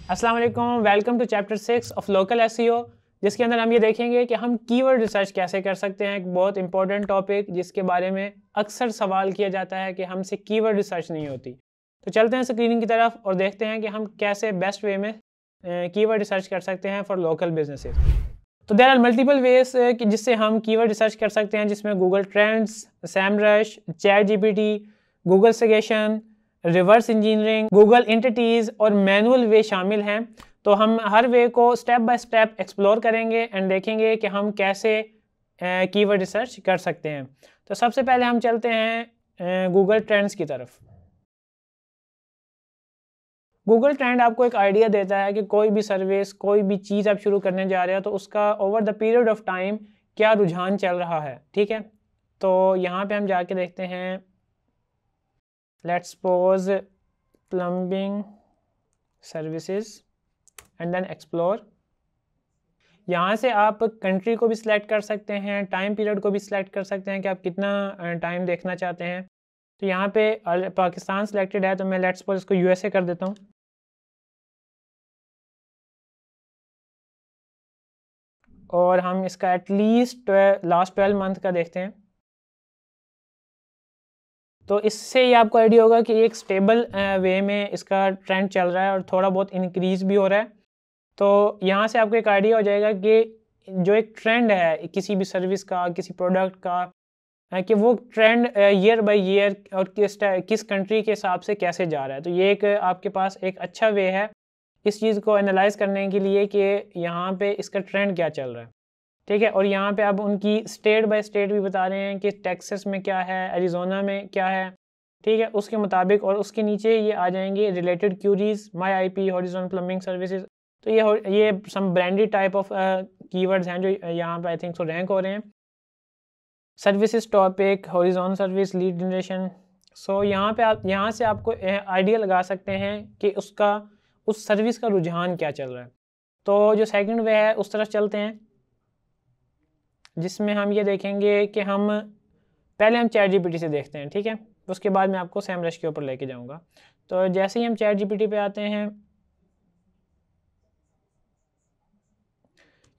अस्सलाम वालेकुम, welcome to chapter 6 of local SEO, जिसके अंदर हम ये देखेंगे कि हम कीवर्ड रिसर्च कैसे कर सकते हैं। एक बहुत इंपॉर्टेंट टॉपिक जिसके बारे में अक्सर सवाल किया जाता है कि हमसे कीवर्ड रिसर्च नहीं होती। तो चलते हैं स्क्रीनिंग की तरफ और देखते हैं कि हम कैसे बेस्ट वे में कीवर्ड रिसर्च कर सकते हैं फॉर लोकल बिजनेसेस। तो देयर आर मल्टीपल वेज जिससे हम कीवर्ड रिसर्च कर सकते हैं, जिसमें Google trends, Semrush, chat GPT, Google suggestion, reverse engineering, Google entities और मैनुअल वे शामिल हैं। तो हम हर वे को स्टेप बाय स्टेप एक्सप्लोर करेंगे एंड देखेंगे कि हम कैसे कीवर्ड रिसर्च कर सकते हैं। तो सबसे पहले हम चलते हैं गूगल ट्रेंड्स की तरफ। गूगल ट्रेंड आपको एक आइडिया देता है कि कोई भी सर्विस, कोई भी चीज़ आप शुरू करने जा रहे हो तो उसका over the period of time क्या रुझान चल रहा है। ठीक है, तो यहाँ पे हम जाके देखते हैं, let's suppose plumbing services and then explore. यहाँ से आप कंट्री को भी सिलेक्ट कर सकते हैं, टाइम पीरियड को भी सिलेक्ट कर सकते हैं कि आप कितना टाइम देखना चाहते हैं। तो यहाँ पे पाकिस्तान सिलेक्टेड है, तो मैं लेट्स सपोज इसको यूएसए कर देता हूँ। और हम इसका एटलीस्ट लास्ट 12 मंथ का देखते हैं। तो इससे ही आपको आइडिया होगा कि एक स्टेबल वे में इसका ट्रेंड चल रहा है और थोड़ा बहुत इंक्रीज़ भी हो रहा है। तो यहाँ से आपको एक आइडिया हो जाएगा कि जो एक ट्रेंड है किसी भी सर्विस का, किसी प्रोडक्ट का, कि वो ट्रेंड ईयर बाय ईयर और किस कंट्री के हिसाब से कैसे जा रहा है। तो ये एक आपके पास एक अच्छा वे है इस चीज़ को एनालाइज करने के लिए कि यहाँ पे इसका ट्रेंड क्या चल रहा है। ठीक है, और यहाँ पे आप उनकी स्टेट बाय स्टेट भी बता रहे हैं कि टेक्सास में क्या है, एरिज़ोना में क्या है। ठीक है, उसके मुताबिक, और उसके नीचे ये आ जाएंगे related queries, my IP, Horizon plumbing services. तो ये some branded type of keywords हैं जो यहाँ पे आई थिंक सो रैंक हो रहे हैं। Services topic, horizon service, lead generation. So यहाँ पे आप यहाँ से आपको आइडिया लगा सकते हैं कि उसका उस सर्विस का रुझान क्या चल रहा है। तो जो सेकंड वे है उस तरफ चलते हैं, जिसमें हम ये देखेंगे कि हम पहले हम चैट जीपीटी से देखते हैं। ठीक है, उसके बाद मैं आपको सैमरश के ऊपर लेके जाऊंगा। तो जैसे ही हम चैट जीपीटी पे आते हैं,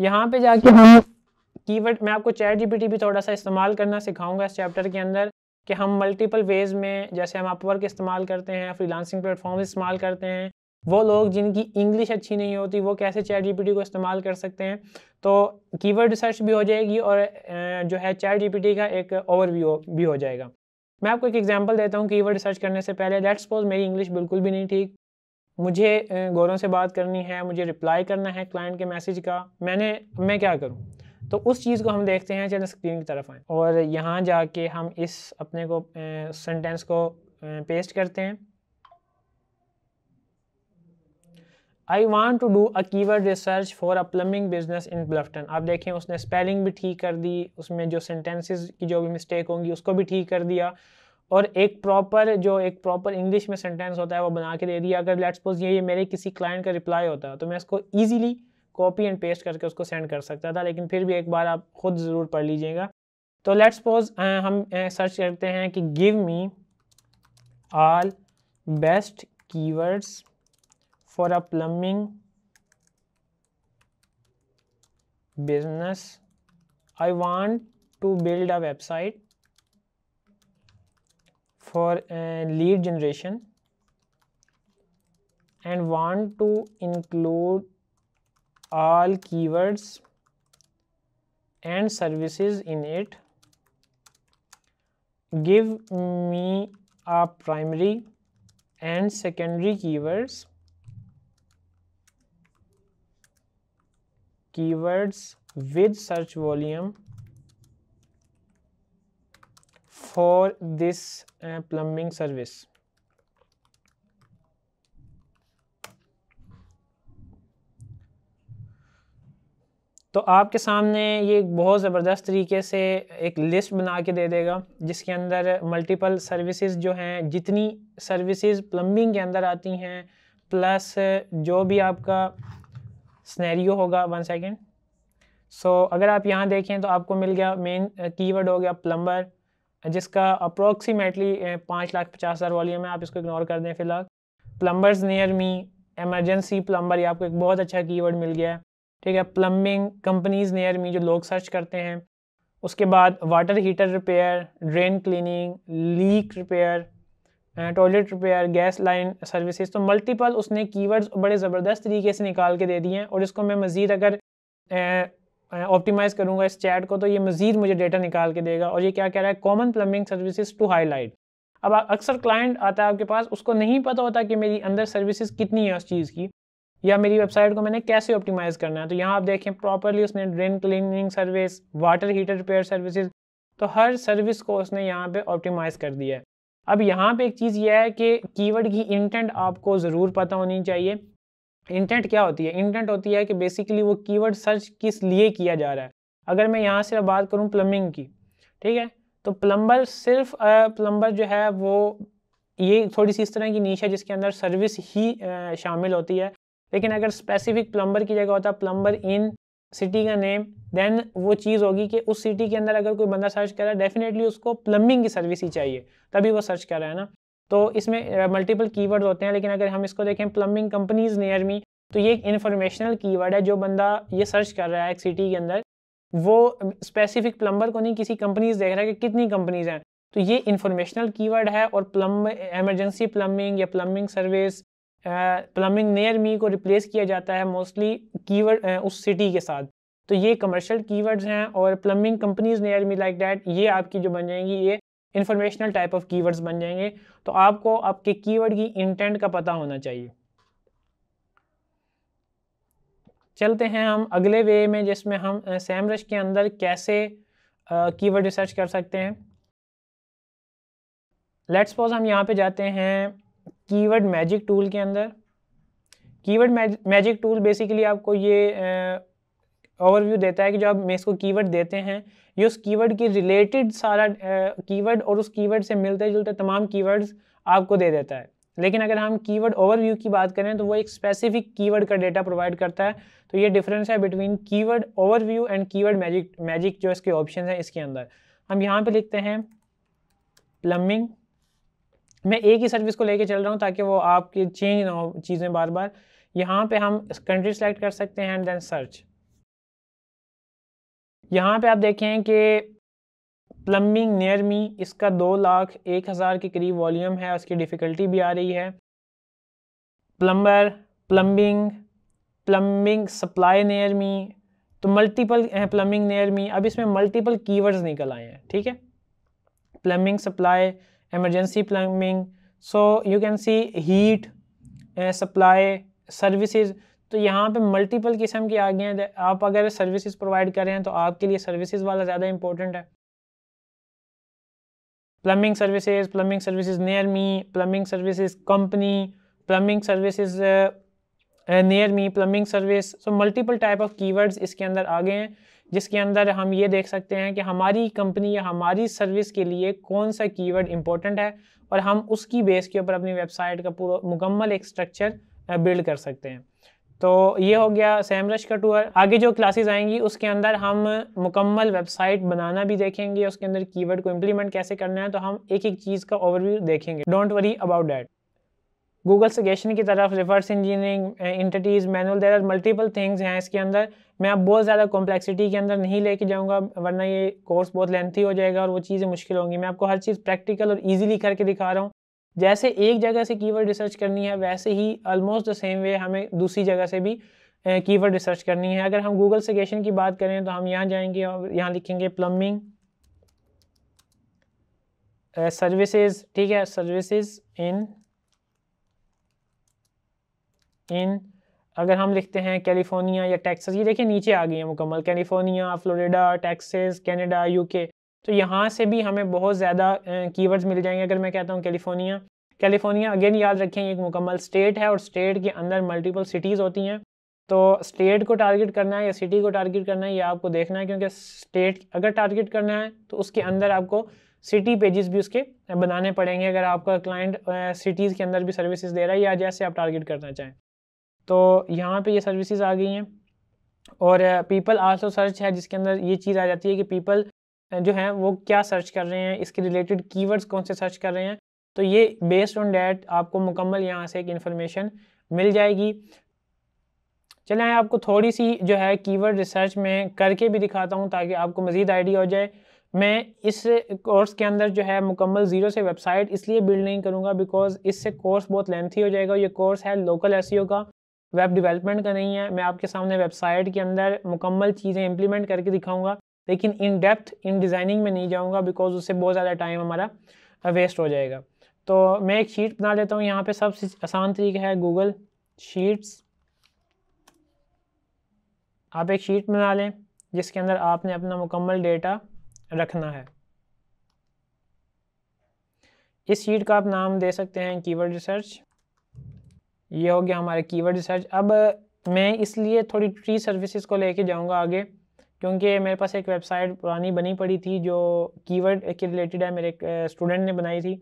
यहाँ पे जाके हम कीवर्ड, मैं आपको चैट जीपीटी भी थोड़ा सा इस्तेमाल करना सिखाऊंगा इस चैप्टर के अंदर, कि हम मल्टीपल वेज में, जैसे हम अपवर्क इस्तेमाल करते हैं, फ्रीलांसिंग प्लेटफॉर्म इस्तेमाल करते हैं, वो लोग जिनकी इंग्लिश अच्छी नहीं होती वो कैसे चैट जीपीटी को इस्तेमाल कर सकते हैं। तो कीवर्ड रिसर्च भी हो जाएगी और जो है चैट जीपीटी का एक ओवरव्यू भी हो जाएगा। मैं आपको एक एग्जांपल देता हूँ कीवर्ड रिसर्च करने से पहले। लेट्स सपोज मेरी इंग्लिश बिल्कुल भी नहीं ठीक, मुझे गौरों से बात करनी है, मुझे रिप्लाई करना है क्लाइंट के मैसेज का, मैं क्या करूँ? तो उस चीज़ को हम देखते हैं। चलो स्क्रीन की तरफ आएँ और यहाँ जाके हम इस अपने को सेंटेंस को पेस्ट करते हैं। I want to do a keyword research for a plumbing business in Bluffton. आप देखें उसने स्पेलिंग भी ठीक कर दी, उसमें जो सेंटेंसेस की जो भी मिस्टेक होंगी उसको भी ठीक कर दिया, और एक प्रॉपर इंग्लिश में सेंटेंस होता है वो बना के दे दिया। अगर लेट्स सपोज ये मेरे किसी क्लाइंट का रिप्लाई होता तो मैं इसको ईजिली कॉपी एंड पेस्ट करके उसको सेंड कर सकता था, लेकिन फिर भी एक बार आप खुद ज़रूर पढ़ लीजिएगा। तो लेट्स सपोज हम सर्च करते हैं कि give me all best keywords for a plumbing business. I want to build a website for lead generation and want to include all keywords and services in it. Give me a primary and secondary keywords with search volume for this plumbing service. तो आपके सामने ये बहुत ज़बरदस्त तरीके से एक list बना के दे देगा, जिसके अंदर मल्टीपल सर्विसेज जो हैं, जितनी सर्विसेज प्लम्बिंग के अंदर आती हैं, प्लस जो भी आपका स्नैरियो होगा। 1 सेकेंड। सो अगर आप यहाँ देखें तो आपको मिल गया, मेन कीवर्ड हो गया प्लम्बर, जिसका अप्रोक्सीमेटली 5,50,000 वॉल्यूम है। आप इसको इग्नोर कर दें फिलहाल। Plumbers near me, emergency plumber, ये आपको एक बहुत अच्छा कीवर्ड मिल गया है, ठीक है। प्लम्बिंग कंपनीज नियर मी, जो लोग सर्च करते हैं। उसके बाद water heater repair, drain cleaning, leak repair, toilet repair, gas line services. तो मल्टीपल उसने कीवर्ड्स बड़े ज़बरदस्त तरीके से निकाल के दे दिए हैं, और इसको मैं मज़ीद अगर ऑप्टिमाइज़ करूँगा इस चैट को, तो ये मज़ीद मुझे डेटा निकाल के देगा। और ये क्या कह रहा है, common plumbing services to highlight. अब अक्सर क्लाइंट आता है आपके पास, उसको नहीं पता होता कि मेरी अंदर सर्विसेज कितनी है उस चीज़ की, या मेरी वेबसाइट को मैंने कैसे ऑप्टिमाइज़ करना है। तो यहाँ आप देखें प्रॉपरली उसने drain cleaning service, water heater repair services, तो हर सर्विस को उसने यहाँ पे ऑप्टिमाइज़ कर दिया है। अब यहाँ पे एक चीज़ यह है कि कीवर्ड की इंटेंट आपको ज़रूर पता होनी चाहिए। इंटेंट क्या होती है? इंटेंट होती है कि बेसिकली वो कीवर्ड सर्च किस लिए किया जा रहा है। अगर मैं यहाँ से बात करूँ प्लम्बिंग की, ठीक है, तो प्लम्बर सिर्फ प्लम्बर जो है वो, ये थोड़ी सी इस तरह की नीश है जिसके अंदर सर्विस ही शामिल होती है। लेकिन अगर स्पेसिफिक प्लम्बर की जगह होता है प्लम्बर इन सिटी का नेम, देन वो चीज़ होगी कि उस सिटी के अंदर अगर कोई बंदा सर्च कर रहा है, डेफिनेटली उसको प्लम्बिंग की सर्विस ही चाहिए, तभी वो सर्च कर रहा है ना। तो इसमें मल्टीपल कीवर्ड होते हैं। लेकिन अगर हम इसको देखें प्लम्बिंग कंपनीज नियर मी, तो ये एक इन्फॉर्मेशनल कीवर्ड है। जो बंदा ये सर्च कर रहा है एक सिटी के अंदर, वो स्पेसिफिक प्लम्बर को नहीं, किसी कंपनीज देख रहा है कि कितनी कंपनीज हैं, तो ये इन्फॉर्मेशनल कीवर्ड है। और एमरजेंसी प्लम्बिंग या plumbing service, plumbing near me को रिप्लेस किया जाता है मोस्टली कीवर्ड उस सिटी के साथ। तो ये कमर्शियल कीवर्ड्स हैं। और plumbing companies near me like that, ये आपकी जो बन जाएंगी, ये इन्फॉर्मेशनल टाइप ऑफ कीवर्ड्स बन जाएंगे। तो आपको आपके कीवर्ड की इंटेंट का पता होना चाहिए। चलते हैं हम अगले वे में, जिसमें हम सैमरश के अंदर कैसे कीवर्ड रिसर्च कर सकते हैं। लेट्स सपोज हम यहाँ पे जाते हैं कीवर्ड मैजिक टूल के अंदर। कीवर्ड मैजिक टूल बेसिकली आपको ये ओवरव्यू देता है कि जो आप मैं इसको कीवर्ड देते हैं, ये उस कीवर्ड की रिलेटेड सारा कीवर्ड और उस कीवर्ड से मिलते जुलते तमाम कीवर्ड्स आपको दे देता है। लेकिन अगर हम कीवर्ड ओवरव्यू की बात करें, तो वो एक स्पेसिफिक कीवर्ड का डेटा प्रोवाइड करता है। तो ये डिफरेंस है between keyword overview and keyword magic जो इसके ऑप्शन है इसके अंदर। हम यहाँ पे लिखते हैं प्लम्बिंग। मैं एक ही सर्विस को लेके चल रहा हूँ ताकि वो आपकी चेंज ना हो चीज़ें बार बार। यहाँ पे हम कंट्री सेलेक्ट कर सकते हैं एंड देन सर्च। यहाँ पे आप देखें कि प्लम्बिंग नियर मी, इसका 2,01,000 के करीब वॉल्यूम है, उसकी डिफ़िकल्टी भी आ रही है। Plumber, plumbing supply near me, तो मल्टीपल प्लम्बिंग नियर मी। अब इसमें मल्टीपल कीवर्ड्स निकल आए हैं, ठीक है। Plumbing supply, emergency plumbing, so you can see heat supply services. तो यहाँ पे मल्टीपल किस्म के आ गए हैं। आप अगर सर्विसेज प्रोवाइड कर रहे हैं तो आपके लिए सर्विसेज वाला ज़्यादा इंपॉर्टेंट है। Plumbing services near me, plumbing services company, plumbing services near me, plumbing service. So multiple type of keywords इसके अंदर आ गए हैं, जिसके अंदर हम ये देख सकते हैं कि हमारी कंपनी या हमारी सर्विस के लिए कौन सा कीवर्ड इंपॉर्टेंट है, और हम उसकी बेस के ऊपर अपनी वेबसाइट का पूरा मुकम्मल एक स्ट्रक्चर बिल्ड कर सकते हैं। तो ये हो गया सैमरश का टूर। आगे जो क्लासेस आएंगी उसके अंदर हम मुकम्मल वेबसाइट बनाना भी देखेंगे, उसके अंदर कीवर्ड को इम्प्लीमेंट कैसे करना है, तो हम एक एक चीज़ का ओवरव्यू देखेंगे। Don't worry about that. Google suggestion की तरफ, reverse engineering, entities manual, there are multiple things हैं इसके अंदर। मैं अब बहुत ज़्यादा कॉम्प्लेक्सिटी के अंदर नहीं लेके जाऊँगा, वरना ये कोर्स बहुत लेंथी हो जाएगा और वो चीज़ें मुश्किल होंगी। मैं आपको हर चीज़ प्रैक्टिकल और ईजिली करके दिखा रहा हूँ। जैसे एक जगह से कीवर्ड रिसर्च करनी है, वैसे ही ऑलमोस्ट द सेम वे हमें दूसरी जगह से भी कीवर्ड रिसर्च करनी है। अगर हम गूगल सजेशन की बात करें तो हम यहाँ जाएंगे और यहाँ लिखेंगे प्लम्बिंग सर्विसेज, ठीक है, सर्विसेज इन अगर हम लिखते हैं कैलिफोर्निया या टेक्सास, ये देखिए नीचे आ गई है मुकम्मल, California, Florida, Texas, Canada, UK. तो यहाँ से भी हमें बहुत ज़्यादा कीवर्ड्स मिल जाएंगे। अगर मैं कहता हूँ कैलिफोर्निया अगेन याद रखें एक मुकम्मल स्टेट है, और स्टेट के अंदर मल्टीपल सिटीज़ होती हैं। तो स्टेट को टारगेट करना है या सिटी को टारगेट करना है, ये आपको देखना है, क्योंकि स्टेट अगर टारगेट करना है तो उसके अंदर आपको सिटी पेजेस भी उसके बनाने पड़ेंगे, अगर आपका क्लाइंट सिटीज़ के अंदर भी सर्विसेज दे रहा है या जैसे आप टारगेट करना चाहें। तो यहाँ पे ये सर्विसेज आ गई हैं। और पीपल आल्सो सर्च है, जिसके अंदर ये चीज़ आ जाती है कि पीपल जो हैं वो क्या सर्च कर रहे हैं, इसके रिलेटेड कीवर्ड्स कौन से सर्च कर रहे हैं। तो ये बेस्ड ऑन डैट आपको मुकम्मल यहाँ से एक इन्फॉर्मेशन मिल जाएगी। चलें आपको थोड़ी सी जो है कीवर्ड रिसर्च में करके भी दिखाता हूँ ताकि आपको मज़ीद आइडिया हो जाए। मैं इस कोर्स के अंदर जो है मुकम्मल ज़ीरो से वेबसाइट इसलिए बिल्ड नहीं करूँगा बिकॉज़ इससे कोर्स बहुत लेंथी हो जाएगा। ये कोर्स है लोकल एसईओ का, वेब डेवलपमेंट का नहीं है। मैं आपके सामने वेबसाइट के अंदर मुकम्मल चीज़ें इंप्लीमेंट करके दिखाऊँगा, लेकिन इन डेप्थ इन डिज़ाइनिंग में नहीं जाऊँगा बिकॉज़ उससे बहुत ज़्यादा टाइम हमारा वेस्ट हो जाएगा। तो मैं एक शीट बना लेता हूँ। यहाँ पे सबसे आसान तरीका है गूगल शीट्स। आप एक शीट बना लें जिसके अंदर आपने अपना मुकम्मल डेटा रखना है। इस शीट का आप नाम दे सकते हैं कीवर्ड रिसर्च। ये हो गया हमारा कीवर्ड रिसर्च। अब मैं इसलिए थोड़ी ट्री सर्विसेज को लेके जाऊंगा आगे, क्योंकि मेरे पास एक वेबसाइट पुरानी बनी पड़ी थी जो कीवर्ड के रिलेटेड है, मेरे एक स्टूडेंट ने बनाई थी।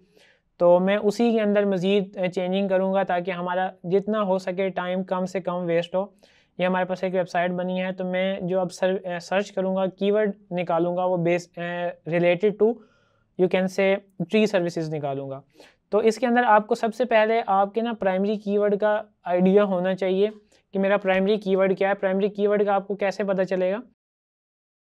तो मैं उसी के अंदर मज़ीद चेंजिंग करूँगा ताकि हमारा जितना हो सके टाइम कम से कम वेस्ट हो। ये हमारे पास एक वेबसाइट बनी है, तो मैं जो अब सर्च करूँगा कीवर्ड निकालूँगा वो base related to you can say tree services निकालूँगा। तो इसके अंदर आपको सबसे पहले आपके ना प्राइमरी कीवर्ड का आइडिया होना चाहिए कि मेरा प्राइमरी कीवर्ड क्या है। प्राइमरी कीवर्ड का आपको कैसे पता चलेगा?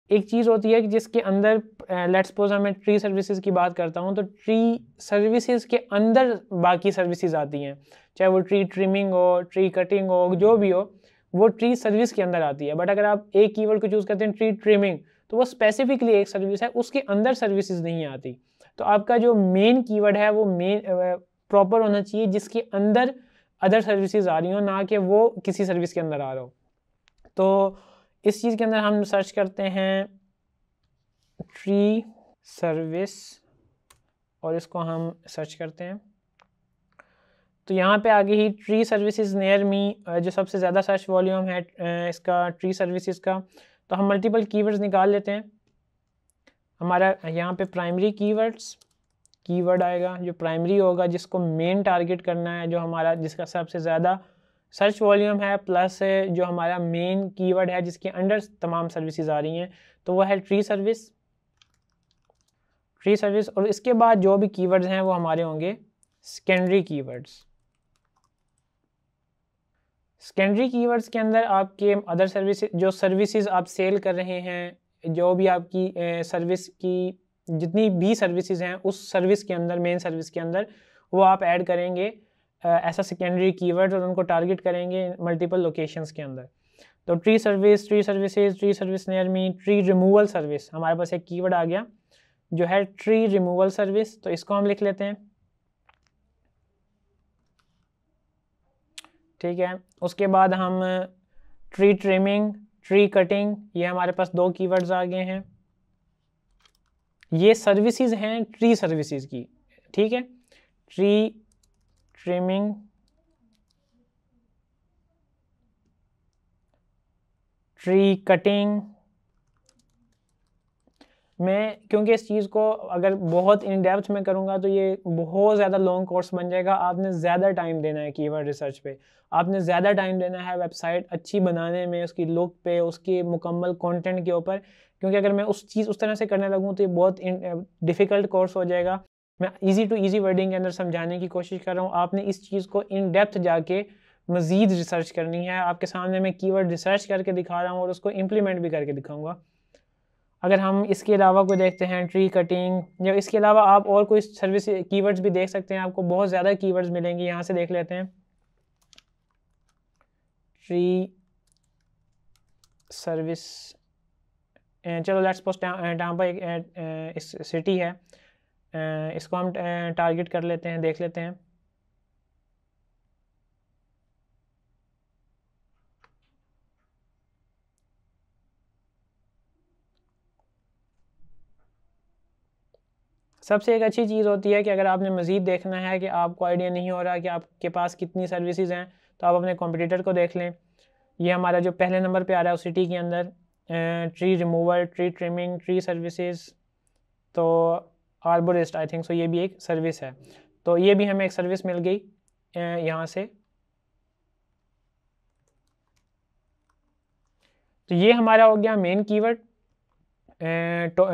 एक चीज़ होती है कि जिसके अंदर लेट्स सपोज मैं ट्री सर्विसेज की बात करता हूँ, तो ट्री सर्विसेज के अंदर बाकी सर्विसेज आती हैं, चाहे वो ट्री ट्रिमिंग हो, ट्री कटिंग हो, जो भी हो, वो ट्री सर्विस के अंदर आती है। बट अगर आप एक कीवर्ड को चूज़ करते हैं ट्री ट्रिमिंग, तो वो स्पेसिफिकली एक सर्विस है, उसके अंदर सर्विसेज नहीं आती। तो आपका जो मेन कीवर्ड है वो मेन प्रॉपर होना चाहिए जिसके अंदर अदर सर्विसेज आ रही हो, ना कि वो किसी सर्विस के अंदर आ रहा हो। तो इस चीज़ के अंदर हम सर्च करते हैं ट्री सर्विस और इसको हम सर्च करते हैं। तो यहाँ पे आगे ही ट्री सर्विसेज नियर मी जो सबसे ज़्यादा सर्च वॉल्यूम है इसका ट्री सर्विसेज का। तो हम मल्टीपल कीवर्ड्स निकाल लेते हैं। हमारा यहाँ पे प्राइमरी कीवर्ड आएगा जो प्राइमरी होगा, जिसको मेन टारगेट करना है, जो हमारा जिसका सबसे ज़्यादा सर्च वॉल्यूम है, प्लस जो हमारा मेन कीवर्ड है जिसके अंडर तमाम सर्विसेज आ रही हैं, तो वह है ट्री सर्विस। और इसके बाद जो भी कीवर्ड्स हैं वो हमारे होंगे सेकेंडरी कीवर्ड्स। सेकेंडरी कीवर्ड्स के अंदर आपके अदर सर्विस, जो सर्विसेज आप सेल कर रहे हैं, जो भी आपकी सर्विस की जितनी भी सर्विसेज हैं उस सर्विस के अंदर, मेन सर्विस के अंदर वो आप ऐड करेंगे ऐसा सेकेंडरी कीवर्ड, और उनको टारगेट करेंगे मल्टीपल लोकेशंस के अंदर। तो tree service, tree services, tree service near me, tree removal service, हमारे पास एक कीवर्ड आ गया जो है ट्री रिमूवल सर्विस। तो इसको हम लिख लेते हैं, ठीक है। उसके बाद हम ट्री ट्रिमिंग, ट्री कटिंग, ये हमारे पास दो कीवर्ड्स आ गए हैं। ये सर्विसेज हैं ट्री सर्विसेज की, ठीक है। Tree trimming, tree cutting. मैं क्योंकि इस चीज़ को अगर बहुत इन डेप्थ में करूँगा तो ये बहुत ज़्यादा लॉन्ग कोर्स बन जाएगा। आपने ज़्यादा टाइम देना है कीवर्ड रिसर्च पे, आपने ज़्यादा टाइम देना है वेबसाइट अच्छी बनाने में, उसकी लुक पे, उसके मुकम्मल कंटेंट के ऊपर। क्योंकि अगर मैं उस तरह से करने लगूँ तो ये बहुत डिफ़िकल्ट कोर्स हो जाएगा। मैं ईजी टू ईजी वर्डिंग के अंदर समझाने की कोशिश कर रहा हूँ। आपने इस चीज़ को इन डेप्थ जाके मज़ीद रिसर्च करनी है। आपके सामने मैं कीवर्ड रिसर्च करके दिखा रहा हूँ और उसको इम्प्लीमेंट भी करके दिखाऊँगा। अगर हम इसके अलावा कोई देखते हैं ट्री कटिंग, या इसके अलावा आप और कोई सर्विस कीवर्ड्स भी देख सकते हैं, आपको बहुत ज़्यादा कीवर्ड्स मिलेंगे। यहाँ से देख लेते हैं ट्री सर्विस, चलो लेट्स सपोज टांपा एक इस सिटी है, इसको हम टारगेट कर लेते हैं, देख लेते हैं। सबसे एक अच्छी चीज़ होती है कि अगर आपने मज़ीद देखना है कि आपको आइडिया नहीं हो रहा कि आपके पास कितनी सर्विसेज हैं, तो आप अपने कॉम्पिटिटर को देख लें। ये हमारा जो पहले नंबर पे आ रहा है उस सिटी के अंदर tree removal, tree trimming, tree services, तो आर्बोरिस्ट आई थिंक सो ये भी एक सर्विस है। तो ये भी हमें एक सर्विस मिल गई यहाँ से। तो ये हमारा हो गया मेन कीवर्ड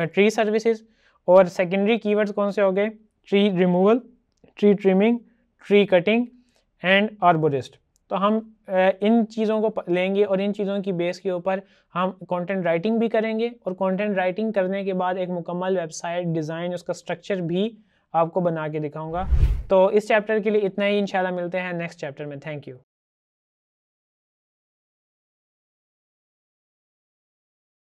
ट्री सर्विसेज। और सेकेंडरी कीवर्ड्स कौन से हो गए? Tree removal, tree trimming, tree cutting and arborist. तो हम इन चीज़ों को लेंगे और इन चीज़ों की बेस के ऊपर हम कंटेंट राइटिंग भी करेंगे और कंटेंट राइटिंग करने के बाद एक मुकम्मल वेबसाइट डिज़ाइन, उसका स्ट्रक्चर भी आपको बना के दिखाऊंगा। तो इस चैप्टर के लिए इतना ही, इंशाल्लाह मिलते हैं नेक्स्ट चैप्टर में। Thank you.